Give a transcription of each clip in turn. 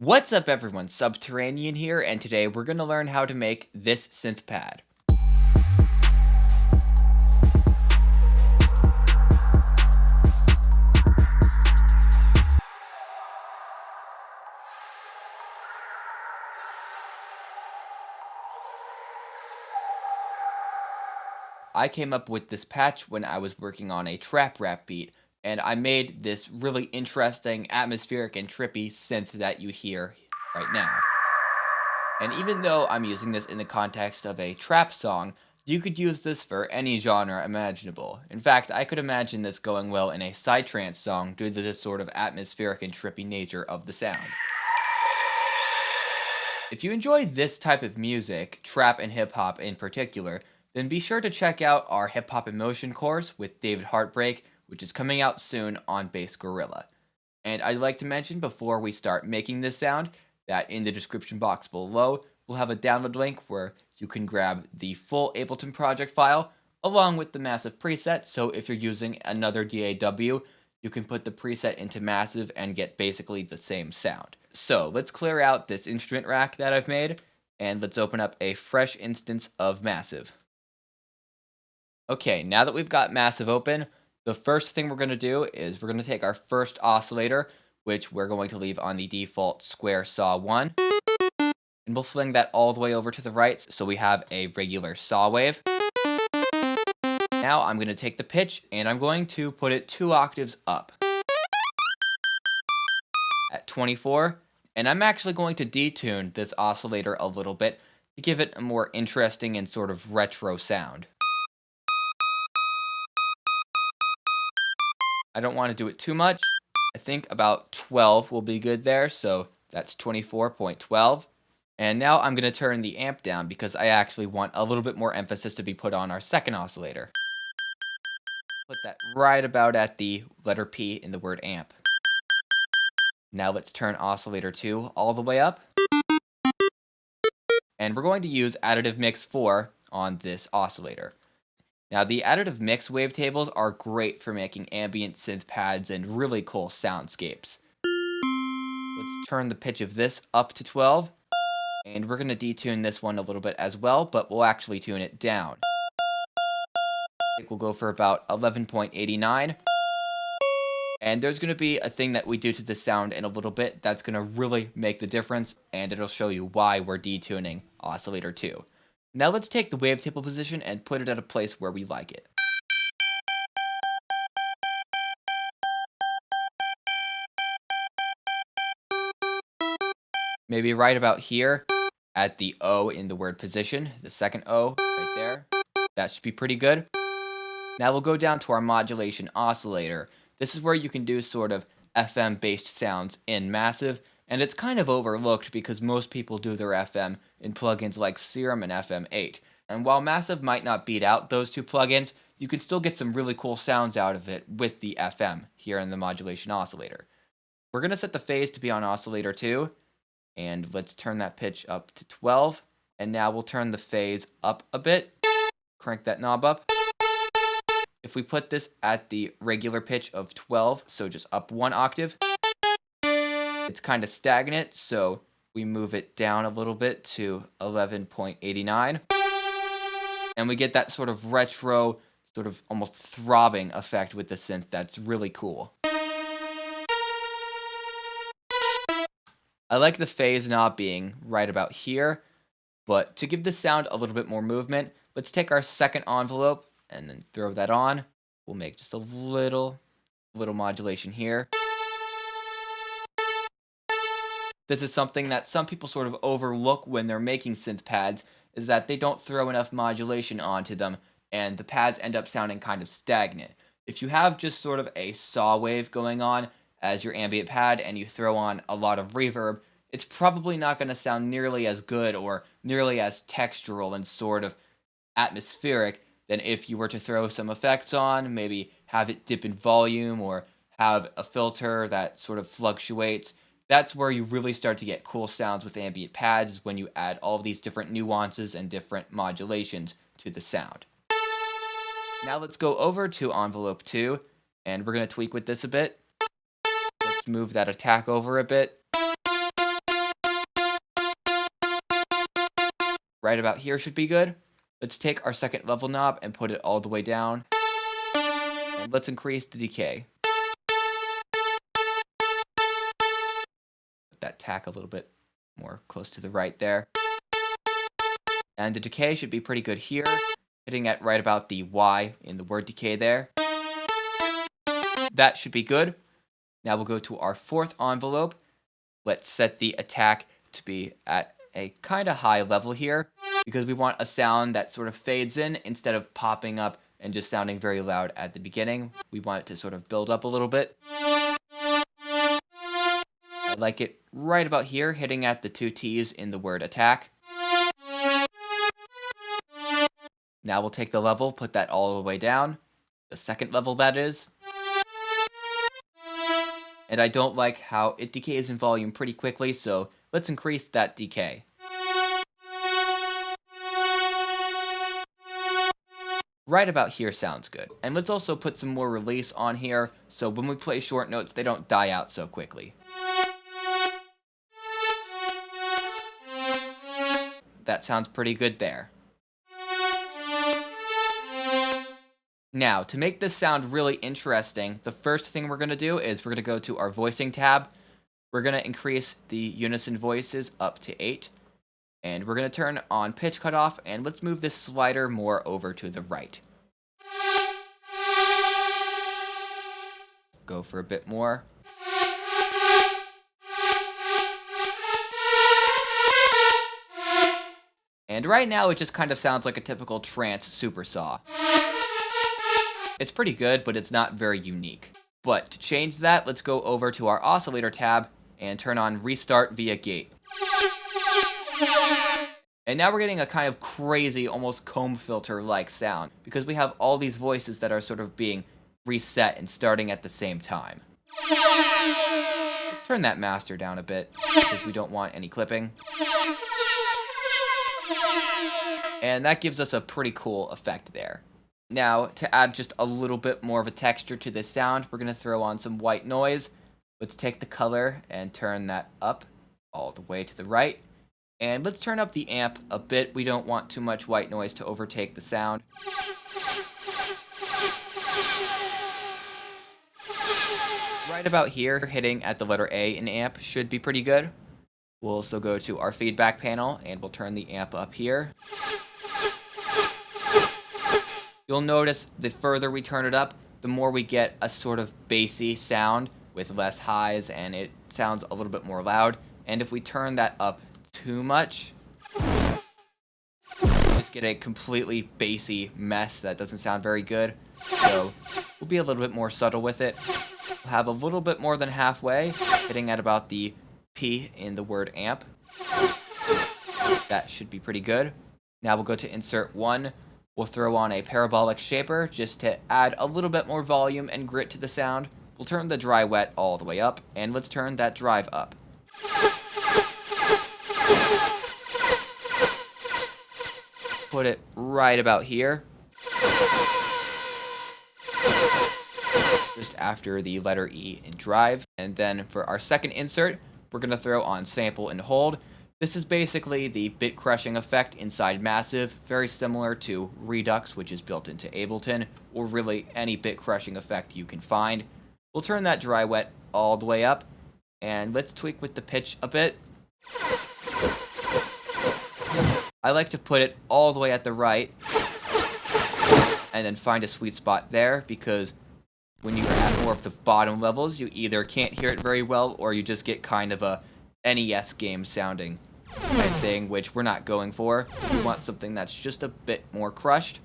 What's up everyone, Subterranean here, and today we're going to learn how to make this synth pad. I came up with this patch when I was working on a trap rap beat, and I made this really interesting, atmospheric, and trippy synth that you hear right now. And even though I'm using this in the context of a trap song, you could use this for any genre imaginable. In fact, I could imagine this going well in a psytrance song due to the sort of atmospheric and trippy nature of the sound. If you enjoy this type of music, trap and hip hop in particular, then be sure to check out our Hip Hop Emotion course with David Heartbreak, which is coming out soon on Bass Gorilla. And I'd like to mention before we start making this sound that in the description box below, we'll have a download link where you can grab the full Ableton project file along with the Massive preset. So if you're using another DAW, you can put the preset into Massive and get basically the same sound. So let's clear out this instrument rack that I've made, and let's open up a fresh instance of Massive. Okay, now that we've got Massive open, the first thing we're going to do is we're going to take our first oscillator, which we're going to leave on the default square saw 1, and we'll fling that all the way over to the right so we have a regular saw wave. Now I'm going to take the pitch and I'm going to put it 2 octaves up at 24, and I'm actually going to detune this oscillator a little bit to give it a more interesting and sort of retro sound. I don't want to do it too much. I think about 12 will be good there, so that's 24.12. And now I'm going to turn the amp down because I actually want a little bit more emphasis to be put on our second oscillator. Put that right about at the letter P in the word amp. Now let's turn oscillator 2 all the way up. And we're going to use additive mix 4 on this oscillator. Now the additive mix wavetables are great for making ambient synth pads and really cool soundscapes. Let's turn the pitch of this up to 12. And we're going to detune this one a little bit as well, but we'll actually tune it down. I think we'll go for about 11.89. And there's going to be a thing that we do to the sound in a little bit that's going to really make the difference, and it'll show you why we're detuning oscillator 2. Now let's take the wavetable position and put it at a place where we like it. Maybe right about here at the O in the word position, the second O right there. That should be pretty good. Now we'll go down to our modulation oscillator. This is where you can do sort of FM based sounds in Massive, and it's kind of overlooked because most people do their FM in plugins like Serum and FM8. And while Massive might not beat out those two plugins, you can still get some really cool sounds out of it with the FM here in the modulation oscillator. We're going to set the phase to be on oscillator 2, and let's turn that pitch up to 12. And now we'll turn the phase up a bit, crank that knob up. If we put this at the regular pitch of 12, so just up 1 octave, it's kind of stagnant, so we move it down a little bit to 11.89. And we get that sort of retro, sort of almost throbbing effect with the synth that's really cool. I like the phase knob being right about here, but to give the sound a little bit more movement, let's take our second envelope and then throw that on. We'll make just a little modulation here. This is something that some people sort of overlook when they're making synth pads, is that they don't throw enough modulation onto them, and the pads end up sounding kind of stagnant. If you have just sort of a saw wave going on as your ambient pad and you throw on a lot of reverb, it's probably not going to sound nearly as good or nearly as textural and sort of atmospheric than if you were to throw some effects on, maybe have it dip in volume or have a filter that sort of fluctuates. That's where you really start to get cool sounds with ambient pads, is when you add all these different nuances and different modulations to the sound. Now let's go over to envelope 2, and we're going to tweak with this a bit. Let's move that attack over a bit. Right about here should be good. Let's take our second level knob and put it all the way down. And let's increase the decay. Put that tack a little bit more close to the right there. And the decay should be pretty good here, hitting at right about the Y in the word decay there. That should be good. Now we'll go to our fourth envelope. Let's set the attack to be at a kind of high level here, because we want a sound that sort of fades in instead of popping up and just sounding very loud at the beginning. We want it to sort of build up a little bit. I like it right about here, hitting at the 2 T's in the word attack. Now we'll take the level, put that all the way down. The second level, that is. And I don't like how it decays in volume pretty quickly, so let's increase that decay. Right about here sounds good. And let's also put some more release on here, so when we play short notes, they don't die out so quickly. That sounds pretty good there. Now, to make this sound really interesting, the first thing we're going to do is we're going to go to our voicing tab. We're going to increase the unison voices up to 8. And we're going to turn on pitch cutoff, and let's move this slider more over to the right. Go for a bit more. And right now it just kind of sounds like a typical trance supersaw. It's pretty good, but it's not very unique. But to change that, let's go over to our oscillator tab and turn on restart via gate. And now we're getting a kind of crazy, almost comb filter-like sound, because we have all these voices that are sort of being reset and starting at the same time. Let's turn that master down a bit, because we don't want any clipping. And that gives us a pretty cool effect there. Now, to add just a little bit more of a texture to this sound, we're going to throw on some white noise. Let's take the color and turn that up all the way to the right. And let's turn up the amp a bit. We don't want too much white noise to overtake the sound. Right about here, hitting at the letter A in amp should be pretty good. We'll also go to our feedback panel and we'll turn the amp up here. You'll notice the further we turn it up, the more we get a sort of bassy sound with less highs, and it sounds a little bit more loud. And if we turn that up too much, we just get a completely bassy mess that doesn't sound very good. So we'll be a little bit more subtle with it. We'll have a little bit more than halfway, hitting at about the P in the word amp. That should be pretty good. Now we'll go to insert 1. We'll throw on a parabolic shaper just to add a little bit more volume and grit to the sound. We'll turn the dry wet all the way up, and let's turn that drive up. Put it right about here. Just after the letter E in drive. And then for our second insert, we're going to throw on sample and hold. This is basically the bit crushing effect inside Massive, very similar to Redux, which is built into Ableton, or really any bit crushing effect you can find. We'll turn that dry wet all the way up, and let's tweak with the pitch a bit. I like to put it all the way at the right, and then find a sweet spot there, because when you add more of the bottom levels, you either can't hear it very well, or you just get kind of a NES game sounding type thing, which we're not going for. We want something that's just a bit more crushed.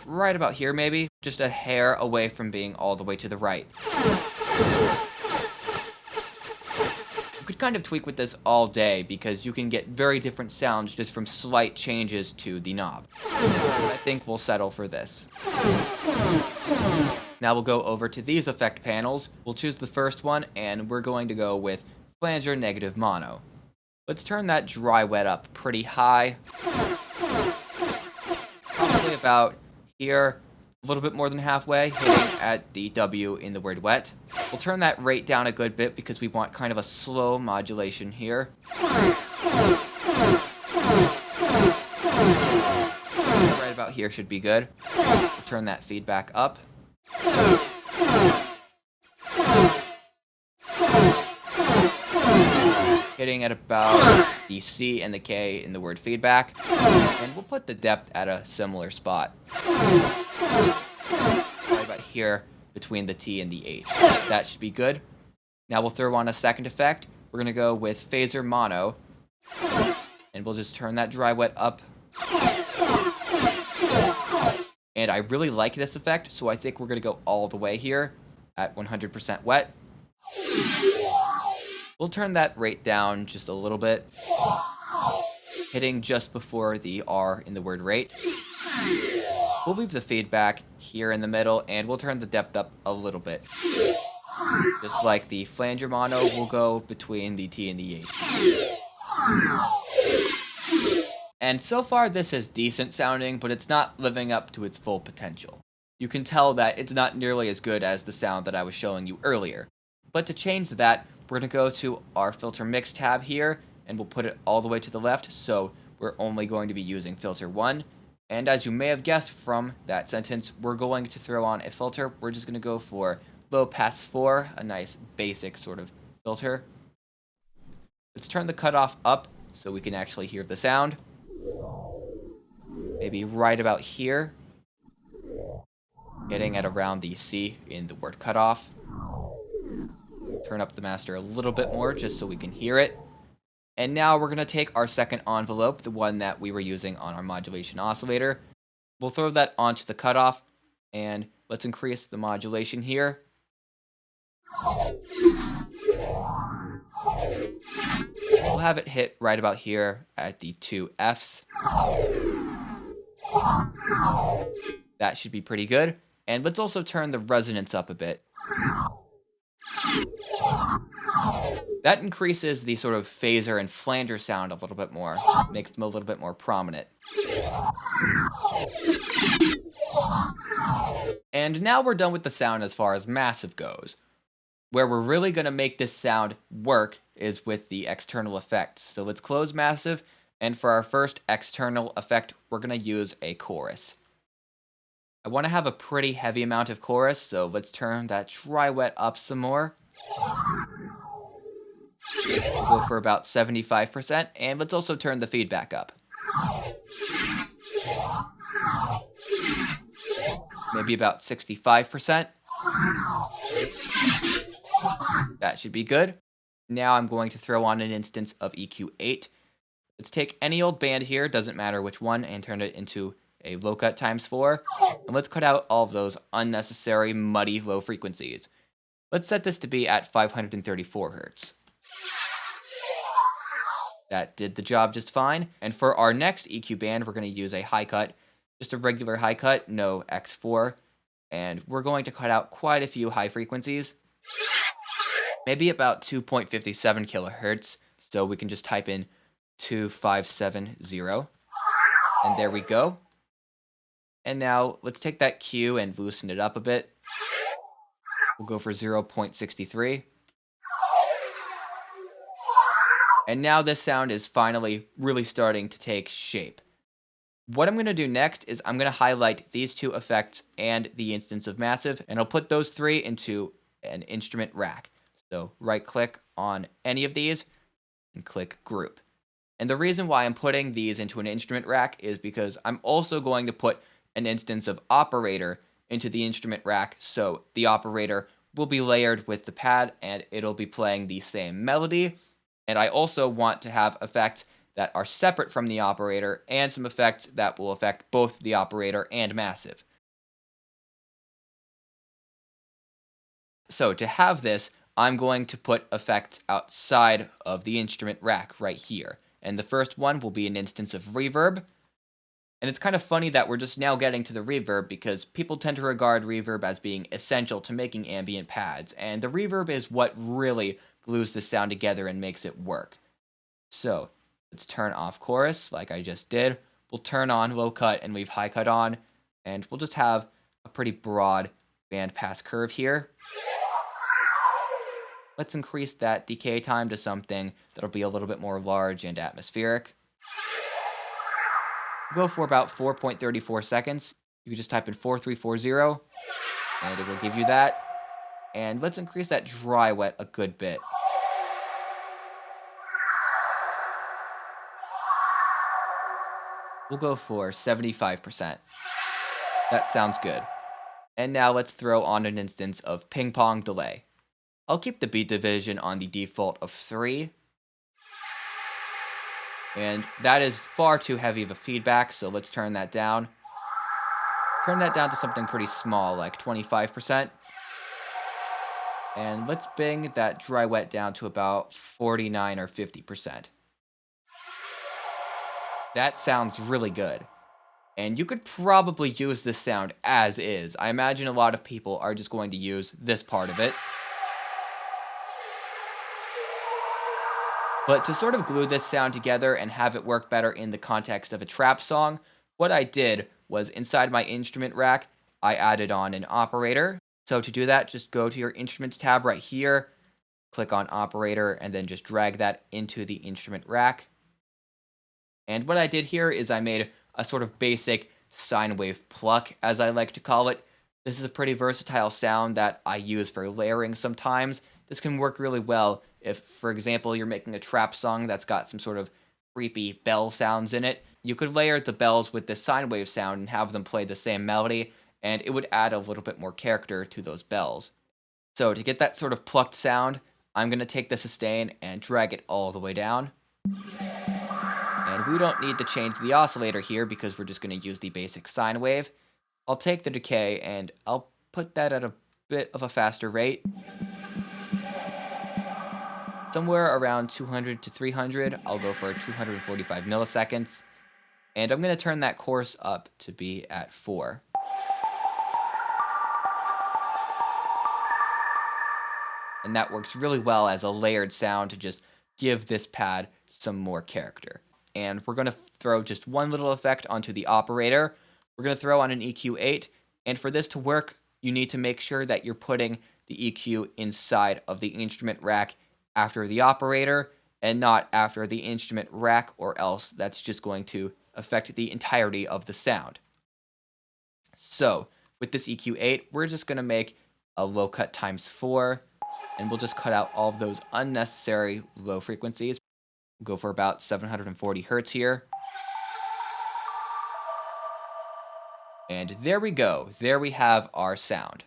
Right about here, maybe. Just a hair away from being all the way to the right. You could kind of tweak with this all day, because you can get very different sounds just from slight changes to the knob. I think we'll settle for this. Now we'll go over to these effect panels. We'll choose the first one, and we're going to go with flanger negative mono. Let's turn that dry wet up pretty high. Probably about here. a little bit more than halfway, hitting at the W in the word wet. We'll turn that rate down a good bit because we want kind of a slow modulation here. Right about here should be good. We'll turn that feedback up. Hitting at about the C and the K in the word feedback. And we'll put the depth at a similar spot. Right about here between the T and the H. That should be good. Now we'll throw on a second effect. We're going to go with phaser mono. And we'll just turn that dry wet up. And I really like this effect, so I think we're going to go all the way here at 100% wet. We'll turn that rate down just a little bit, hitting just before the R in the word rate. We'll leave the feedback here in the middle, and we'll turn the depth up a little bit. Just like the flanger mono, we'll go between the T and the H. And so far this is decent sounding, but it's not living up to its full potential. You can tell that it's not nearly as good as the sound that I was showing you earlier. But to change that, we're going to go to our filter mix tab here, and we'll put it all the way to the left, so we're only going to be using filter 1. And as you may have guessed from that sentence, we're going to throw on a filter. We're just going to go for low pass 4, a nice basic sort of filter. Let's turn the cutoff up so we can actually hear the sound. Maybe right about here, getting at around the C in the word cutoff. Turn up the master a little bit more just so we can hear it. And now we're going to take our second envelope, the one that we were using on our modulation oscillator. We'll throw that onto the cutoff, and let's increase the modulation here. We'll have it hit right about here at the 2 Fs. That should be pretty good. And let's also turn the resonance up a bit. That increases the sort of phaser and flanger sound a little bit more, makes them a little bit more prominent. And now we're done with the sound as far as massive goes. Where we're really going to make this sound work is with the external effects. So let's close massive, and for our first external effect, we're going to use a chorus. I want to have a pretty heavy amount of chorus, so let's turn that dry wet up some more. We'll go for about 75%, and let's also turn the feedback up. Maybe about 65%. That should be good. Now I'm going to throw on an instance of EQ8. Let's take any old band here, doesn't matter which one, and turn it into a low cut times 4. And let's cut out all of those unnecessary, muddy, low frequencies. Let's set this to be at 534 Hz. That did the job just fine. And for our next EQ band, we're going to use a high cut, just a regular high cut, no X4. And we're going to cut out quite a few high frequencies. Maybe about 2.57 kilohertz. So we can just type in 2570. And there we go. And now let's take that Q and loosen it up a bit. We'll go for 0.63. And now this sound is finally really starting to take shape. What I'm going to do next is I'm going to highlight these two effects and the instance of massive, and I'll put those three into an instrument rack. So right click on any of these and click group. And the reason why I'm putting these into an instrument rack is because I'm also going to put an instance of operator into the instrument rack, so the operator will be layered with the pad and it'll be playing the same melody. And I also want to have effects that are separate from the operator and some effects that will affect both the operator and massive. So to have this, I'm going to put effects outside of the instrument rack right here. And the first one will be an instance of reverb. And it's kind of funny that we're just now getting to the reverb because people tend to regard reverb as being essential to making ambient pads. And the reverb is what really glues the sound together and makes it work. So let's turn off chorus like I just did. We'll turn on low cut and leave high cut on. And we'll just have a pretty broad bandpass curve here. Let's increase that decay time to something that'll be a little bit more large and atmospheric. Go for about 4.34 seconds. You can just type in 4340, and it will give you that. And let's increase that dry wet a good bit. We'll go for 75%. That sounds good. And now let's throw on an instance of ping pong delay. I'll keep the beat division on the default of 3. And that is far too heavy of a feedback, so let's turn that down. Turn that down to something pretty small, like 25%. And let's bring that dry wet down to about 49 or 50%. That sounds really good. And you could probably use this sound as is. I imagine a lot of people are just going to use this part of it. But to sort of glue this sound together and have it work better in the context of a trap song, what I did was inside my instrument rack, I added on an operator. So to do that, just go to your instruments tab right here, click on operator, and then just drag that into the instrument rack. And what I did here is I made a sort of basic sine wave pluck, as I like to call it. This is a pretty versatile sound that I use for layering sometimes. This can work really well if, for example, you're making a trap song that's got some sort of creepy bell sounds in it. You could layer the bells with this sine wave sound and have them play the same melody, and it would add a little bit more character to those bells. So to get that sort of plucked sound, I'm going to take the sustain and drag it all the way down. And we don't need to change the oscillator here because we're just going to use the basic sine wave. I'll take the decay and I'll put that at a bit of a faster rate. Somewhere around 200 to 300, I'll go for 245 milliseconds. And I'm going to turn that coarse up to be at 4. And that works really well as a layered sound to just give this pad some more character. And we're going to throw just one little effect onto the operator. We're going to throw on an EQ8. And for this to work, you need to make sure that you're putting the EQ inside of the instrument rack after the operator and not after the instrument rack, or else that's just going to affect the entirety of the sound. So with this EQ8, we're just going to make a low cut times 4, and we'll just cut out all of those unnecessary low frequencies. We'll go for about 740 hertz here. And there we go. There we have our sound.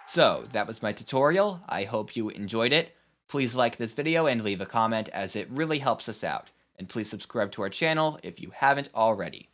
So that was my tutorial. I hope you enjoyed it. Please like this video and leave a comment, as it really helps us out. And please subscribe to our channel if you haven't already.